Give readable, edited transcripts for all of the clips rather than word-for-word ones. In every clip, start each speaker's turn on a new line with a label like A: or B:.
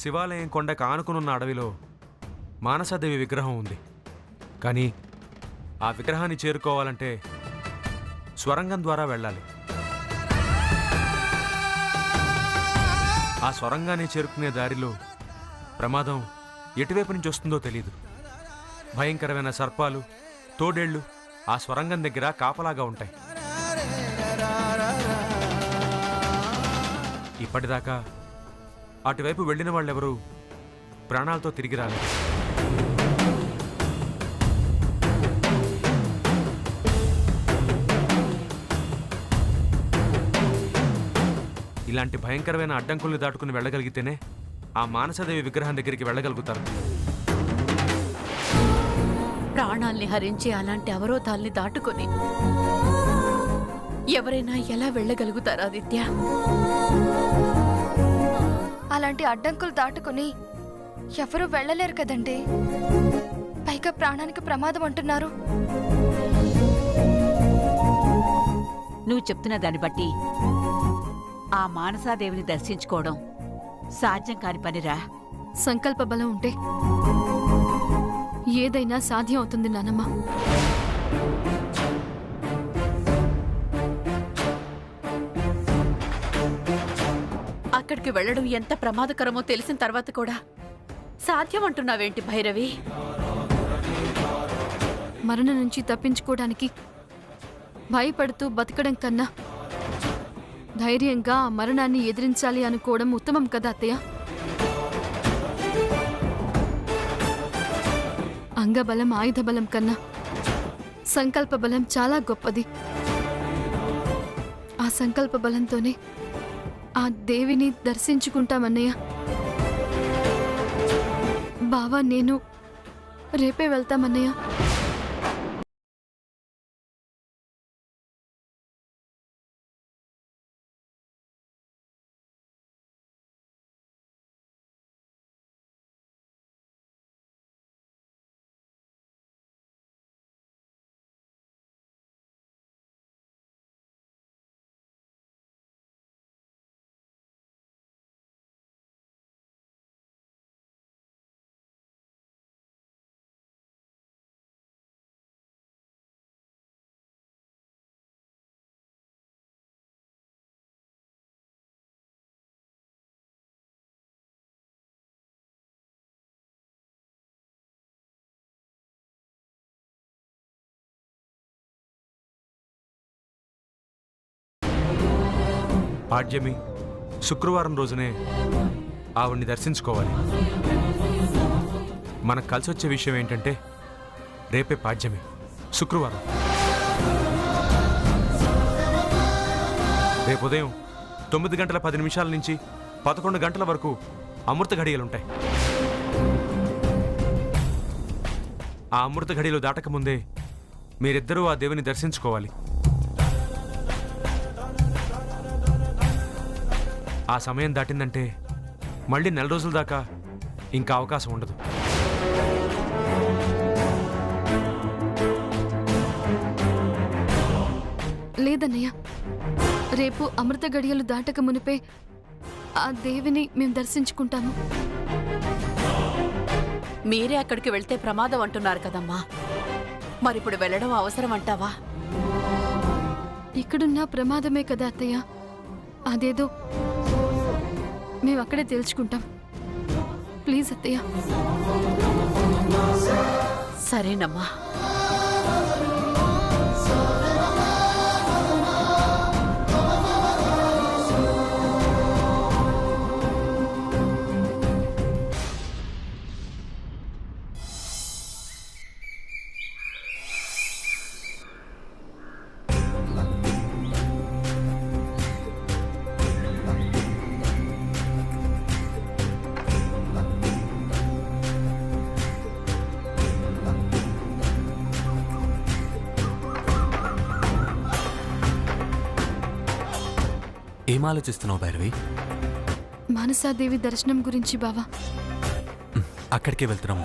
A: శివాలయం కొండకు ఆనుకునున్న అడవిలో మానసాదేవి విగ్రహం ఉంది. కానీ ఆ విగ్రహాన్ని చేరుకోవాలంటే స్వరంగం ద్వారా వెళ్ళాలి. ఆ స్వరంగాన్ని చేరుకునే దారిలో ప్రమాదం ఎటువైపు నుంచి వస్తుందో తెలీదు. భయంకరమైన సర్పాలు, తోడేళ్లు ఆ స్వరంగం దగ్గర కాపలాగా ఉంటాయి. ఇప్పటిదాకా అటువైపు వెళ్ళిన వాళ్ళెవరూ ప్రాణాలతో తిరిగి రాలేదు. ఇలాంటి భయంకరమైన అడ్డంకుల్ని దాటుకుని వెళ్ళగలిగితేనే ఆ మానసాదేవి విగ్రహం దగ్గరికి వెళ్ళగలుగుతారు.
B: ప్రాణాల్ని హరించి అలాంటి అవరోధాల్ని దాటుకొని ఎవరైనా ఎలా వెళ్ళగలుగుతారు ఆదిత్య?
C: అలాంటి అడ్డంకులు దాటుకుని ఎవరూ వెళ్ళలేరు కదండి. పైగా ప్రాణానికి ప్రమాదం అంటున్నారు.
D: నువ్వు చెప్తున్న దాన్ని బట్టి ఆ మానసాదేవిని దర్శించుకోవడం సాధ్యం కాని పనిరా.
C: సంకల్ప బలం ఉంటే ఏదైనా సాధ్యం అవుతుంది నానమ్మ.
B: అక్కడికి వెళ్ళడం ఎంత ప్రమాదకరమో తెలిసిన తర్వాత కూడా సాధ్యం అంటున్నావేంటి భైరవి?
C: మరణం నుంచి తప్పించుకోవడానికి భయపడుతూ బతకడం కన్నా ధైర్యంగా ఆ మరణాన్ని ఎదిరించాలి అనుకోవడం ఉత్తమం కదా అత్తయ్య. అంగబలం ఆయుధ బలం కన్నా సంకల్ప బలం చాలా గొప్పది. ఆ సంకల్ప బలంతోనే ఆ దేవిని దర్శించుకుంటామన్నయ్య. బావా నేను రేపే వెళ్తామన్నయ్య.
A: పాడ్యమి శుక్రవారం రోజునే ఆవిడ్ని దర్శించుకోవాలి. మనకు కలిసి వచ్చే విషయం ఏంటంటే రేపే పాడ్యమి శుక్రవారం. రేపు ఉదయం 9:10 నుంచి 11 గంటల వరకు అమృత ఘడియలుంటాయి. ఆ అమృత ఘడియలు దాటకముందే మీరిద్దరూ ఆ దేవుని దర్శించుకోవాలి. ఆ సమయం దాటిందంటే మళ్ళీ 4 రోజుల దాకా ఇంకా అవకాశం ఉండదు.
C: లేదన్నయ్య, రేపు అమృత గడియలు దాటక మునిపే ఆ దేవిని మేము దర్శించుకుంటాము.
B: మీరే అక్కడికి వెళ్తే ప్రమాదం అంటున్నారు కదమ్మా. మరిప్పుడు వెళ్ళడం అవసరం అంటావా?
C: ఇక్కడున్న ప్రమాదమే కదా అత్తయ్య. అదేదో మేము అక్కడే తెలుసుకుంటాం. ప్లీజ్ అత్తయ్య.
B: సరేనమ్మా.
E: ఏం ఆలోచిస్తున్నావు భైరవి?
C: మానసాదేవి దర్శనం గురించి బావా.
E: అక్కడికే వెళ్తున్నాం.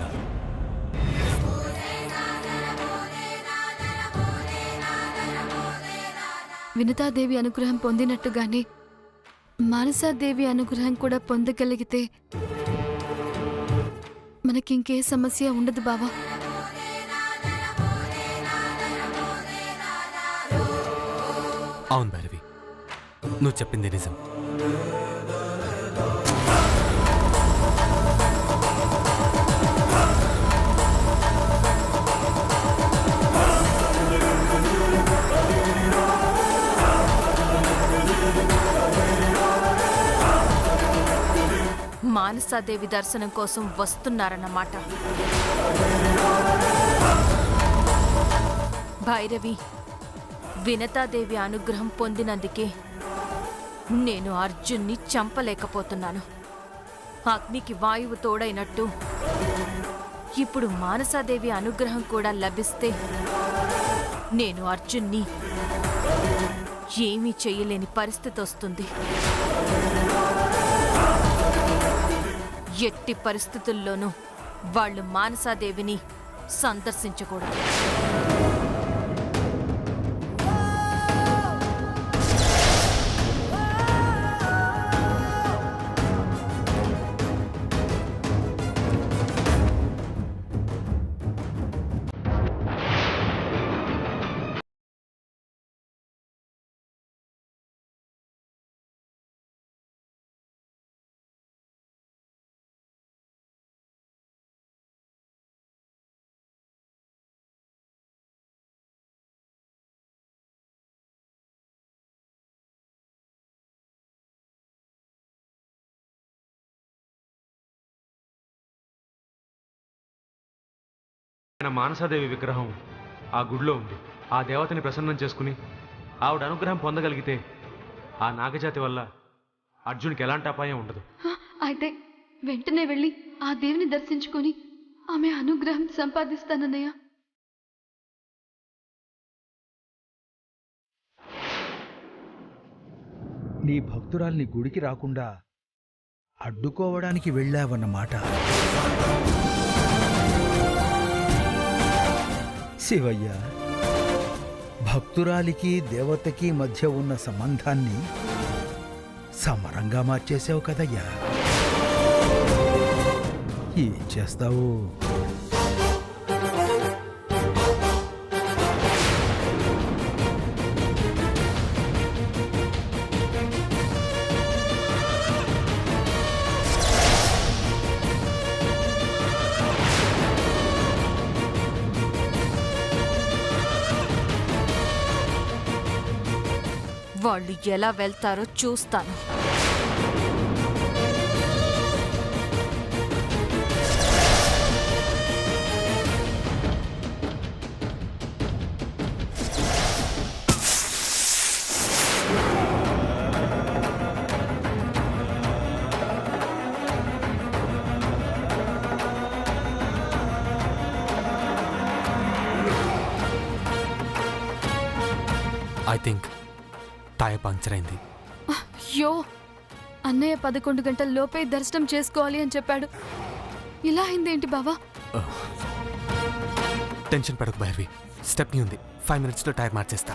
C: వినతాదేవి అనుగ్రహం పొందినట్టుగానే మానసాదేవి అనుగ్రహం కూడా పొందగలిగితే మనకింకే సమస్య ఉండదు బావా.
E: అవును భైరవి, నువ్వు చెప్పింది నిజం.
B: మానసాదేవి దర్శనం కోసం వస్తున్నారన్నమాట. భైరవి, వినతాదేవి అనుగ్రహం పొందినందుకే నేను అర్జున్ని చంపలేకపోతున్నాను. అగ్నికి వాయువు తోడైనట్టు ఇప్పుడు మానసాదేవి అనుగ్రహం కూడా లభిస్తే నేను అర్జున్ని ఏమీ చెయ్యలేని పరిస్థితి వస్తుంది. ఎట్టి పరిస్థితుల్లోనూ వాళ్ళు మానసాదేవిని సందర్శించకూడదు.
A: ఆయన మానసాదేవి విగ్రహం ఆ గుడిలో ఉంది. ఆ దేవతని ప్రసన్నం చేసుకుని ఆవిడ అనుగ్రహం పొందగలిగితే ఆ నాగజాతి వల్ల అర్జునికి ఎలాంటి అపాయం ఉండదు.
C: అయితే వెంటనే వెళ్ళి ఆ దేవిని దర్శించుకొని ఆమె అనుగ్రహం సంపాదిస్తానన్నయ్య.
F: నీ భక్తురాల్ని గుడికి రాకుండా అడ్డుకోవడానికి వెళ్ళావన్నమాట. శివయ్య, భక్తురాలికి దేవతకి మధ్య ఉన్న సంబంధాన్ని సమరంగా మార్చేసావు కదయ్యా. ఏం చేస్తావు?
B: వాళ్ళు ఎలా వెళ్తారో చూస్తాను.
E: ఐ థింక్ టైర్ పంక్చర్ అయింది.
C: అయ్యో, అన్నయ్య 11 గంటల లోపే దర్శనం చేసుకోవాలి అని చెప్పాడు. ఇలా అయిందేంటి బావా?
E: టెన్షన్ పడకు భైరవి, స్టెప్ని ఉంది. 5 minutesలో టైర్ మార్చేస్తా.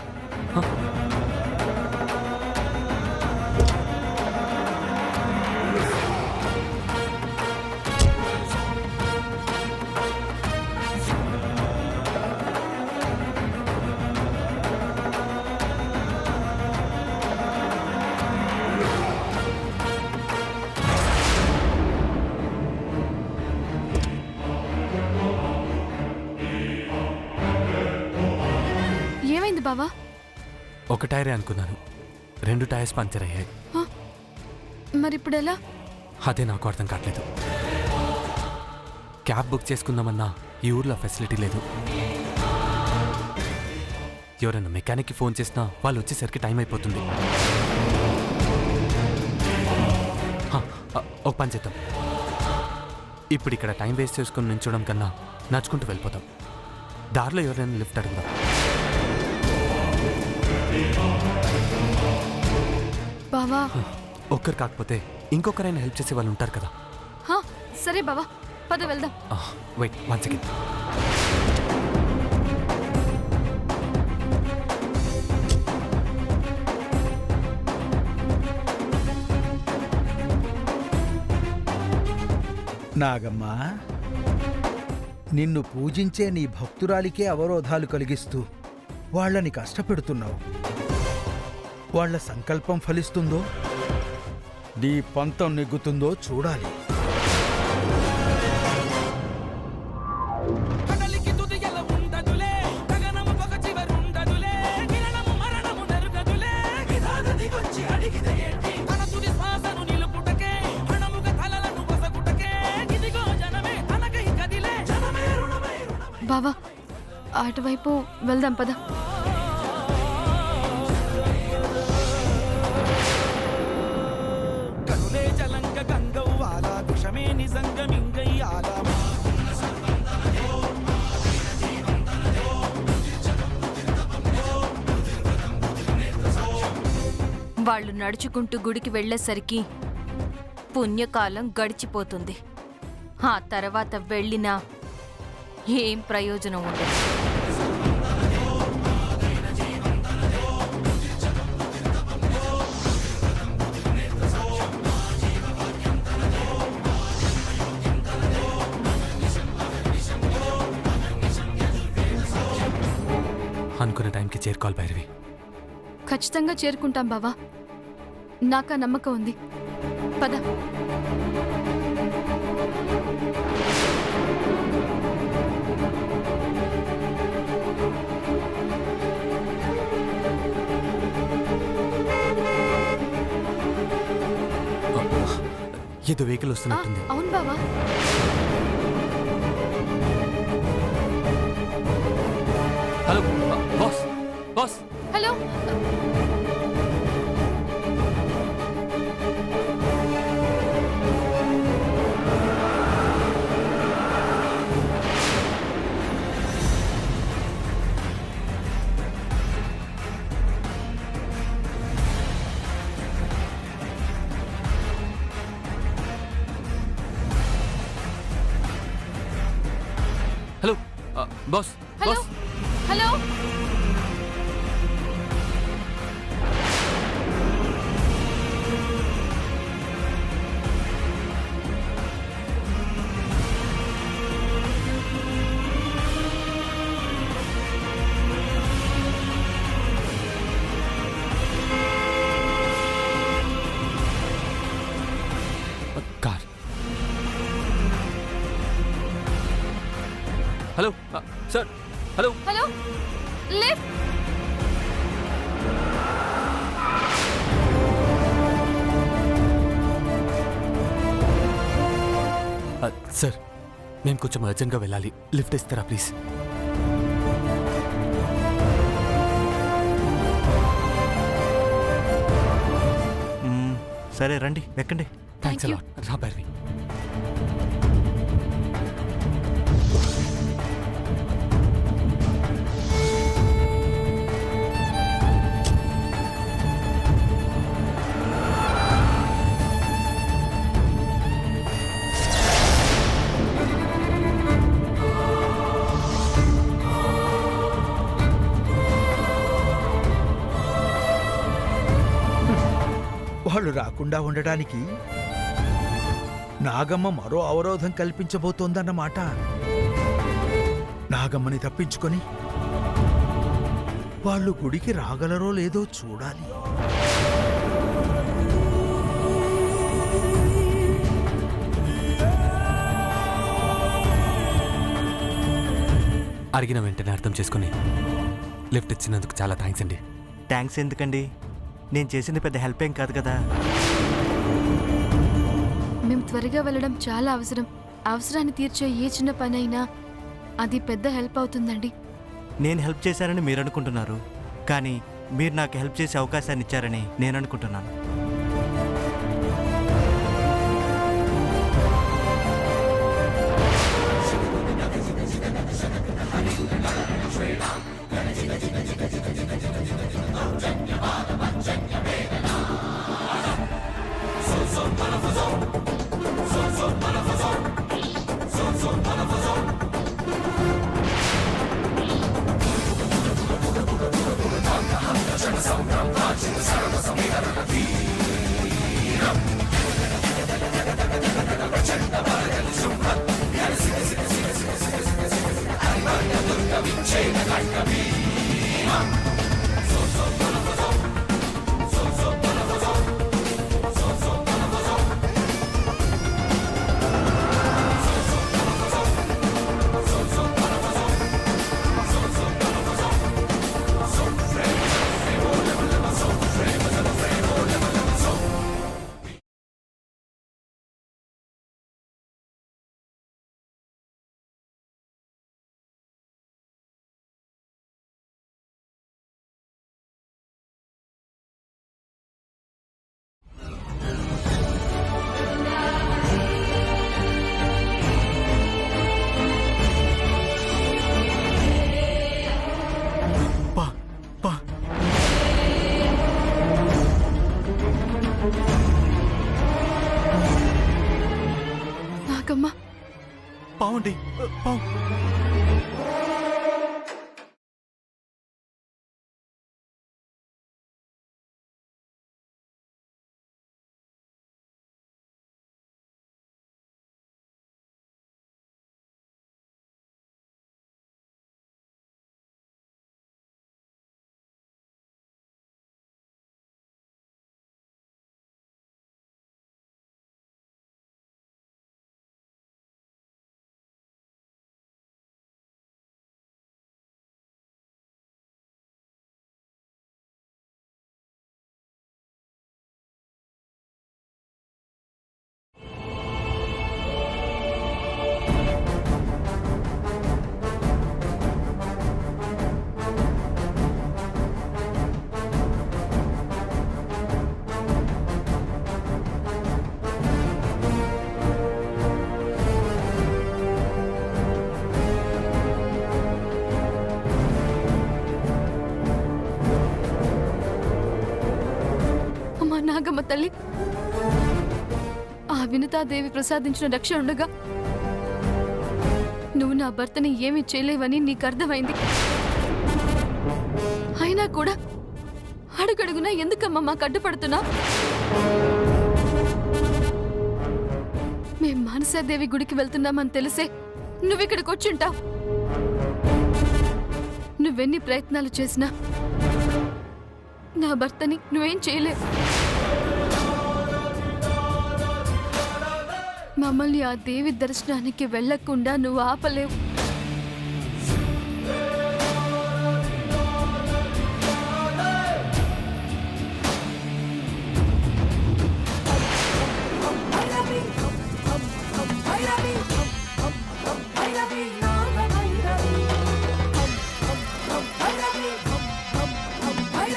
C: ఏమైంది బావా?
E: ఒక టైరే అనుకున్నాను, 2 టైర్స్ పంక్చర్ అయ్యాయి.
C: మరిప్పుడు ఎలా?
E: అదే నాకు అర్థం కావట్లేదు. క్యాబ్ బుక్ చేసుకుందామన్నా ఈ ఊర్లో ఫెసిలిటీ లేదు. ఎవరైనా మెకానిక్కి ఫోన్ చేసినా వాళ్ళు వచ్చేసరికి టైం అయిపోతుంది. ఒక పని చేద్దాం, ఇప్పుడు ఇక్కడ టైం వేస్ట్ చేసుకుని నించోడం కన్నా నడుచుకుంటూ వెళ్ళిపోతాం. దారిలో ఎవరైనా లిఫ్ట్ అడుగుదాం.
C: బావా,
E: ఒక్కరు కాకపోతే ఇంకొకరైనా హెల్ప్ చేసే వాళ్ళు ఉంటారు కదా.
C: సరే బావా, పద వెళ్దాం.
E: Wait 1 second.
F: నాగమ్మ, నిన్ను పూజించే నీ భక్తురాలికే అవరోధాలు కలిగిస్తూ వాళ్ళని కష్టపెడుతున్నావు. వాళ్ళ సంకల్పం ఫలిస్తుందో నీ పంతం నెగ్గుతుందో చూడాలి.
G: కడలికి తుదిగల ఉండదులే గగనము పగ చివరుండదులే కిరణము మరణము నెరుగదులే గిరాగది వచ్చి అడిగితే ఏంటి తన తుది శ్వాసను నిలుపుటకే రణముగ తలలను వసగుటకే ఇదిగో జనమే తనకై కదిలే జనమే రుణమై
C: బావా అటువైపు వెళ్దాం పద.
G: కనులే జలంగ గంగవ్వాల విషమే నిజంగ మింగయ్యాల
H: వాళ్ళు నడుచుకుంటూ గుడికి వెళ్ళేసరికి పుణ్యకాలం గడిచిపోతుంది. ఆ తర్వాత వెళ్ళినా ఏం ప్రయోజనం ఉండదు.
E: అనుకున్న టైంకి చేరుకోవాలి భైరవి.
C: ఖచ్చితంగా చేరుకుంటాం బావా, నాకా నమ్మకం ఉంది. పద.
E: ఏదో వెహికల్ వస్తున్నట్టుంది.
C: అవును బావా.
E: Hello boss, boss.
C: Hello.
E: Hello boss,
C: hello.
E: Boss.
C: Hello.
E: Car. Hello sir. Hello.
C: Hello. Lift.
E: Sir మేము కొంచెం అర్జెంట్గా వెళ్ళాలి. లిఫ్ట్ ఇస్తారా ప్లీజ్?
I: సరే రండి, ఎక్కండి.
E: Thanks
C: you.
E: అలాట్. రా భైరవి.
F: వాళ్ళు రాకుండా ఉండడానికి నాగమ్మ మరో అవరోధం కల్పించబోతోందన్నమాట. నాగమ్మని తప్పించుకొని వాళ్ళు గుడికి రాగలరో లేదో చూడాలి.
E: అడిగిన వెంటనే అర్థం చేసుకుని లిఫ్ట్ ఇచ్చినందుకు చాలా థ్యాంక్స్ అండి.
I: థ్యాంక్స్ ఎందుకండి? నేను చేసింది పెద్ద హెల్ప్ ఏం కాదు కదా.
C: మేము త్వరగా వెళ్ళడం చాలా అవసరం. అవసరాన్ని తీర్చే ఏ చిన్న పని అయినా అది పెద్ద హెల్ప్ అవుతుందండి.
I: నేను హెల్ప్ చేశానని మీరు అనుకుంటున్నారు, కానీ మీరు నాకు హెల్ప్ చేసే అవకాశాన్ని ఇచ్చారని నేను అనుకుంటున్నాను. పా పా
C: నాగమ్మ
I: పావండి పావు.
C: అమ్మా నాగమ్మ తల్లి, ఆ వినతాదేవి ప్రసాదించిన రక్ష ఉండగా నువ్వు నా భర్తని ఏమీ చేయలేవని నీకు అర్థమైంది. అయినా కూడా అడుగడుగునా ఎందుకమ్మా మాకు అడ్డుపడుతున్నా? మేం మానసాదేవి గుడికి వెళ్తున్నామని తెలిసే నువ్విక్కడికి వచ్చుంటావు. నువ్వెన్ని ప్రయత్నాలు చేసినా నా భర్తని నువ్వేం చేయలేవు. మమ్మల్ని ఆ దేవి దర్శనానికి వెళ్లకుండా నువ్వు ఆపలేవు.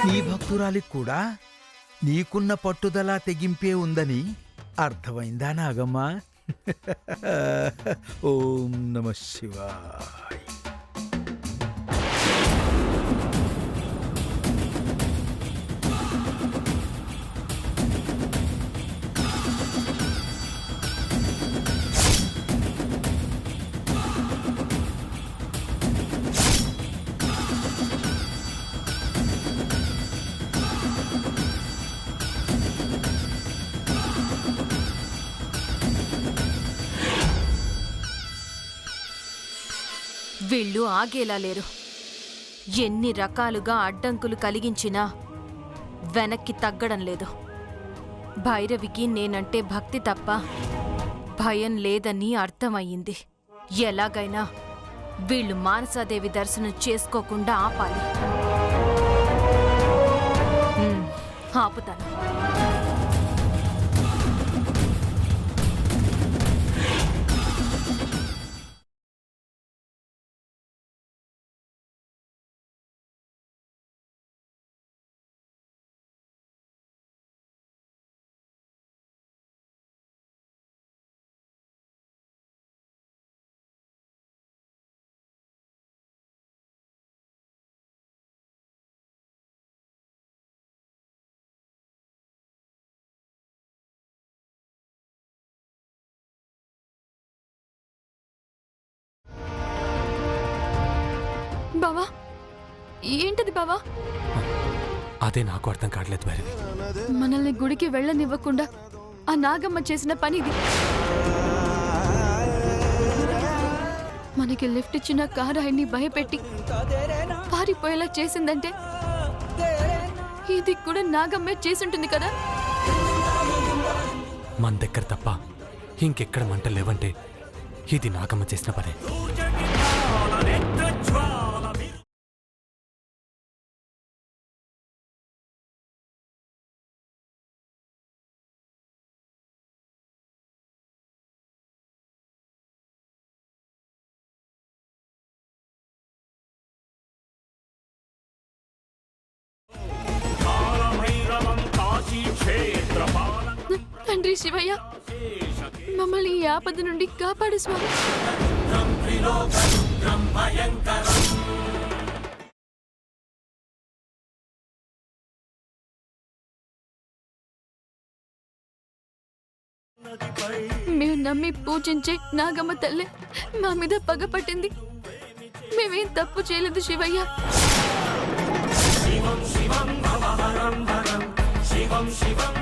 F: నీ భక్తురాలికి కూడా నీకున్న పట్టుదల తెగింపే ఉందని అర్థమైందా నాగమ్మా? ఓం నమ శివాయ.
H: వీళ్ళు ఆగేలా లేరు. ఎన్ని రకాలుగా అడ్డంకులు కలిగించినా వెనక్కి తగ్గడం లేదు. భైరవికి నేనంటే భక్తి తప్ప భయం లేదని అర్థమయ్యింది. ఎలాగైనా వీళ్ళు మానసాదేవి దర్శనం చేసుకోకుండా ఆపాలి. ఆపుతాను.
C: బావా, ఏంటది బావా?
E: అదే నాకు అర్థం కావట్లేదు భైరవి.
C: మనల్ని గుడికి వెళ్ళనివ్వకుండా ఆ నాగమ్మ చేసిన పనిది. మన ఆయనకి లిఫ్ట్ ఇచ్చిన కారు ఆయన్ని భయపెట్టి పారిపోయేలా చేసిందంటే ఇది కూడా నాగమ్మే చేసుంటుంది కదా.
E: మన దగ్గర తప్ప ఇంకెక్కడ మంట లేవంటే ఇది నాగమ్మ చేసిన పనే.
C: తండ్రి శివయ్య, మమ్మల్ని ఈ ఆపద నుండి కాపాడు స్వామి. మేము నమ్మి పూజించే నాగమ్మ తల్లే మా మీద పగ పట్టింది. మేమేం తప్పు చేయలేదు శివయ్య.
G: శివం శివం